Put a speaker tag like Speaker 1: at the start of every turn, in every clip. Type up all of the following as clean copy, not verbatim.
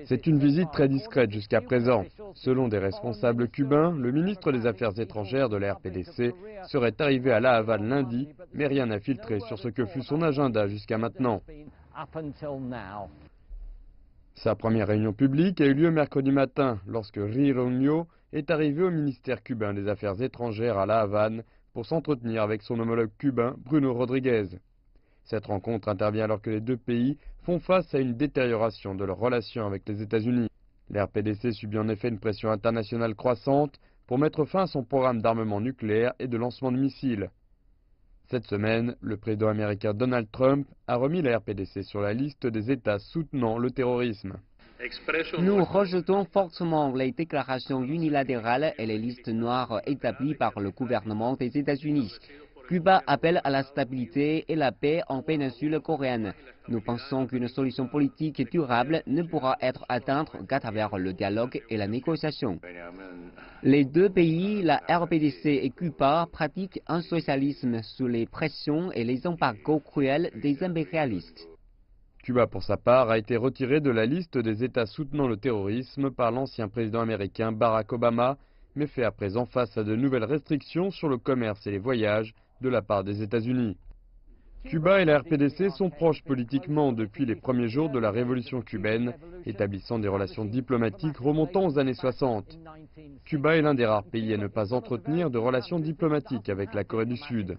Speaker 1: C'est une visite très discrète jusqu'à présent. Selon des responsables cubains, le ministre des Affaires étrangères de la RPDC serait arrivé à La Havane lundi, mais rien n'a filtré sur ce que fut son agenda jusqu'à maintenant. Sa première réunion publique a eu lieu mercredi matin, lorsque Ri Romeo est arrivé au ministère cubain des Affaires étrangères à La Havane pour s'entretenir avec son homologue cubain Bruno Rodriguez. Cette rencontre intervient alors que les deux pays font face à une détérioration de leurs relations avec les États-Unis. La RPDC subit en effet une pression internationale croissante pour mettre fin à son programme d'armement nucléaire et de lancement de missiles. Cette semaine, le président américain Donald Trump a remis la RPDC sur la liste des États soutenant le terrorisme.
Speaker 2: Nous rejetons fortement les déclarations unilatérales et les listes noires établies par le gouvernement des États-Unis. Cuba appelle à la stabilité et la paix en péninsule coréenne. Nous pensons qu'une solution politique durable ne pourra être atteinte qu'à travers le dialogue et la négociation. Les deux pays, la RPDC et Cuba, pratiquent un socialisme sous les pressions et les embargos cruels des impérialistes.
Speaker 1: Cuba, pour sa part, a été retiré de la liste des États soutenant le terrorisme par l'ancien président américain Barack Obama, mais fait à présent face à de nouvelles restrictions sur le commerce et les voyages de la part des États-Unis. Cuba et la RPDC sont proches politiquement depuis les premiers jours de la révolution cubaine, établissant des relations diplomatiques remontant aux années 60. Cuba est l'un des rares pays à ne pas entretenir de relations diplomatiques avec la Corée du Sud.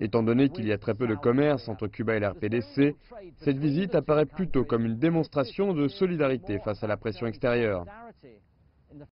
Speaker 1: Étant donné qu'il y a très peu de commerce entre Cuba et la RPDC, cette visite apparaît plutôt comme une démonstration de solidarité face à la pression extérieure.